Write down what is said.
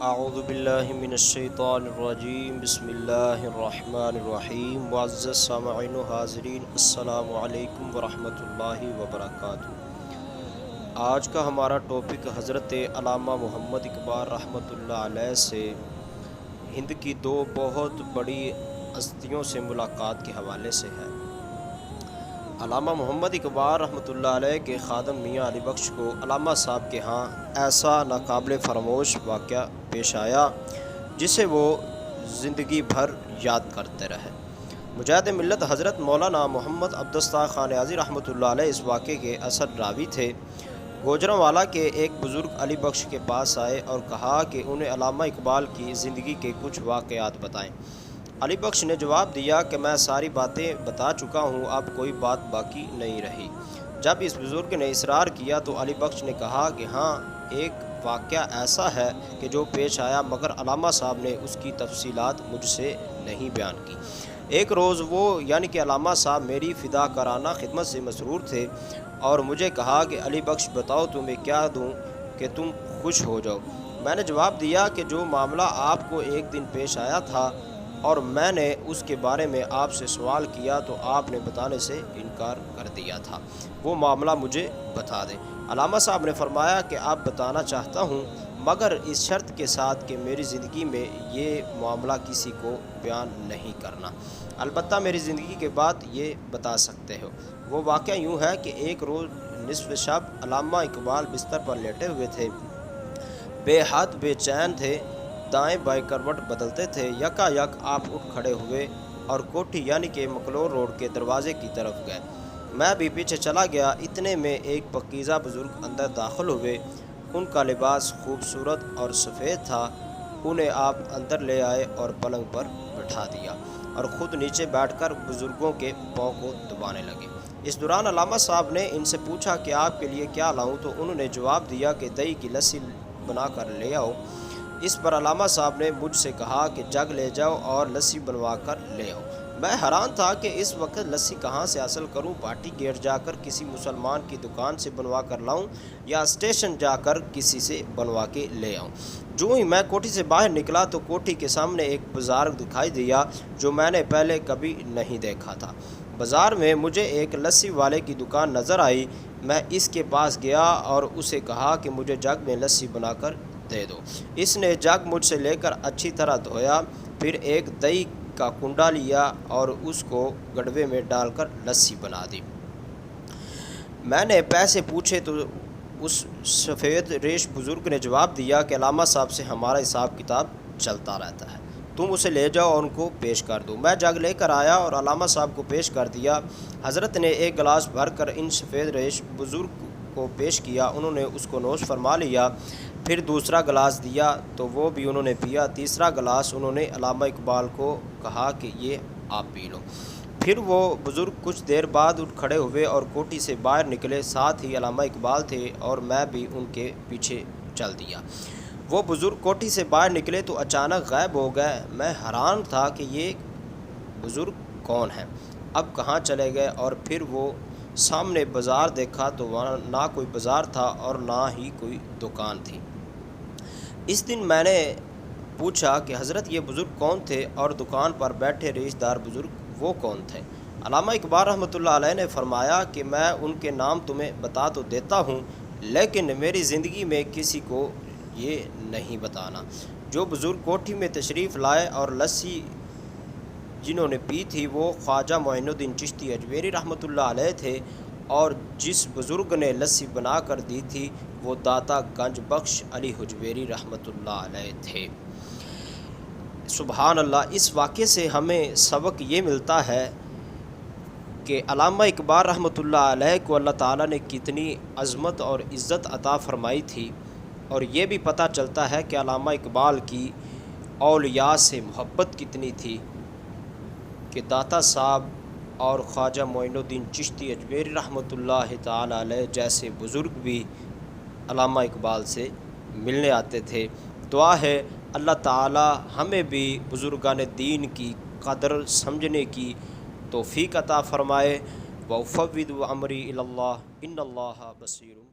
اعوذ باللہ من الشیطان الرجیم بسم اللہ الرحمن الرحیم معزز سامعین و حاضرین السلام علیکم ورحمۃ اللہ وبرکاتہ۔ آج کا ہمارا ٹاپک حضرت علامہ محمد اقبال رحمۃ اللہ علیہ سے ہند کی دو بہت بڑی ہستیوں سے ملاقات کے حوالے سے ہے۔ علامہ محمد اقبال رحمۃ اللہ علیہ کے خادم میاں علی بخش کو علامہ صاحب کے ہاں ایسا ناقابل فراموش واقعہ پیش آیا جسے وہ زندگی بھر یاد کرتے رہے۔ مجاہد ملت حضرت مولانا محمد عبدالستار خان نیازی رحمۃ اللہ علیہ اس واقعے کے اصل راوی تھے۔ گوجرانوالا کے ایک بزرگ علی بخش کے پاس آئے اور کہا کہ انہیں علامہ اقبال کی زندگی کے کچھ واقعات بتائیں۔ علی بخش نے جواب دیا کہ میں ساری باتیں بتا چکا ہوں، اب کوئی بات باقی نہیں رہی۔ جب اس بزرگ نے اصرار کیا تو علی بخش نے کہا کہ ہاں، ایک واقعہ ایسا ہے کہ جو پیش آیا، مگر علامہ صاحب نے اس کی تفصیلات مجھ سے نہیں بیان کی۔ ایک روز وہ یعنی کہ علامہ صاحب میری فداکارانہ خدمت سے مسرور تھے اور مجھے کہا کہ علی بخش بتاؤ تمہیں کیا دوں کہ تم خوش ہو جاؤ۔ میں نے جواب دیا کہ جو معاملہ آپ کو ایک دن پیش آیا تھا اور میں نے اس کے بارے میں آپ سے سوال کیا تو آپ نے بتانے سے انکار کر دیا تھا، وہ معاملہ مجھے بتا دیں۔ علامہ صاحب نے فرمایا کہ آپ بتانا چاہتا ہوں، مگر اس شرط کے ساتھ کہ میری زندگی میں یہ معاملہ کسی کو بیان نہیں کرنا، البتہ میری زندگی کے بعد یہ بتا سکتے ہو۔ وہ واقعہ یوں ہے کہ ایک روز نصف شب علامہ اقبال بستر پر لیٹے ہوئے تھے، بے حد بے چین تھے، دائیں بائیں کروٹ بدلتے تھے۔ یکا یک آپ اٹھ کھڑے ہوئے اور کوٹھی یعنی کہ مکلور روڈ کے دروازے کی طرف گئے۔ میں بھی پیچھے چلا گیا۔ اتنے میں ایک پکیزہ بزرگ اندر داخل ہوئے۔ ان کا لباس خوبصورت اور سفید تھا۔ انہیں آپ اندر لے آئے اور پلنگ پر بٹھا دیا اور خود نیچے بیٹھ کر بزرگوں کے پاؤں کو دبانے لگے۔ اس دوران علامہ صاحب نے ان سے پوچھا کہ آپ کے لیے کیا لاؤں، تو انہوں نے جواب دیا کہ دہی کی لسی بنا کر لے آؤ۔ اس پر علامہ صاحب نے مجھ سے کہا کہ جگ لے جاؤ اور لسی بنوا کر لے آؤ۔ میں حیران تھا کہ اس وقت لسی کہاں سے حاصل کروں، پارٹی گیٹ جا کر کسی مسلمان کی دکان سے بنوا کر لاؤں یا اسٹیشن جا کر کسی سے بنوا کے لے آؤں۔ جو ہی میں کوٹھی سے باہر نکلا تو کوٹھی کے سامنے ایک بازار دکھائی دیا جو میں نے پہلے کبھی نہیں دیکھا تھا۔ بازار میں مجھے ایک لسی والے کی دکان نظر آئی۔ میں اس کے پاس گیا اور اسے کہا کہ مجھے جگ میں لسی بنا کر دے دو۔ اس نے جگ مجھ سے لے کر اچھی طرح دھویا، پھر ایک دہی کا کنڈا لیا اور اس کو گڑوے میں ڈال کر لسی بنا دی۔ میں نے پیسے پوچھے تو اس سفید ریش بزرگ نے جواب دیا کہ علامہ صاحب سے ہمارا حساب کتاب چلتا رہتا ہے، تم اسے لے جاؤ اور ان کو پیش کر دو۔ میں جگ لے کر آیا اور علامہ صاحب کو پیش کر دیا۔ حضرت نے ایک گلاس بھر کر ان سفید ریش بزرگ کو پیش کیا۔ انہوں نے اس کو نوش فرما لیا، پھر دوسرا گلاس دیا تو وہ بھی انہوں نے پیا۔ تیسرا گلاس انہوں نے علامہ اقبال کو کہا کہ یہ آپ پی لو۔ پھر وہ بزرگ کچھ دیر بعد اٹھ کھڑے ہوئے اور کوٹھی سے باہر نکلے، ساتھ ہی علامہ اقبال تھے اور میں بھی ان کے پیچھے چل دیا۔ وہ بزرگ کوٹھی سے باہر نکلے تو اچانک غائب ہو گئے۔ میں حیران تھا کہ یہ بزرگ کون ہیں، اب کہاں چلے گئے، اور پھر وہ سامنے بازار دیکھا تو وہاں نہ کوئی بازار تھا اور نہ ہی کوئی دکان تھی۔ اس دن میں نے پوچھا کہ حضرت یہ بزرگ کون تھے اور دکان پر بیٹھے ریش دار بزرگ وہ کون تھے؟ علامہ اقبال رحمۃ اللہ علیہ نے فرمایا کہ میں ان کے نام تمہیں بتا تو دیتا ہوں، لیکن میری زندگی میں کسی کو یہ نہیں بتانا۔ جو بزرگ کوٹھی میں تشریف لائے اور لسی جنہوں نے پی تھی وہ خواجہ معین الدین چشتی اجمیری رحمۃ اللہ علیہ تھے، اور جس بزرگ نے لسی بنا کر دی تھی وہ داتا گنج بخش علی حجویری رحمۃ اللہ علیہ تھے۔ سبحان اللہ! اس واقعے سے ہمیں سبق یہ ملتا ہے کہ علامہ اقبال رحمۃ اللہ علیہ کو اللہ تعالیٰ نے کتنی عظمت اور عزت عطا فرمائی تھی، اور یہ بھی پتہ چلتا ہے کہ علامہ اقبال کی اولیاء سے محبت کتنی تھی کہ داتا صاحب اور خواجہ معین الدین چشتی اجمیری رحمۃ اللہ تعالیٰ علیہ جیسے بزرگ بھی علامہ اقبال سے ملنے آتے تھے۔ دعا ہے اللہ تعالیٰ ہمیں بھی بزرگان دین کی قدر سمجھنے کی توفیق عطا فرمائے۔ وَأُفَوِّضُ أَمْرِي إِلَى اللَّهِ إِنَّ اللَّهَ بَصِيرٌ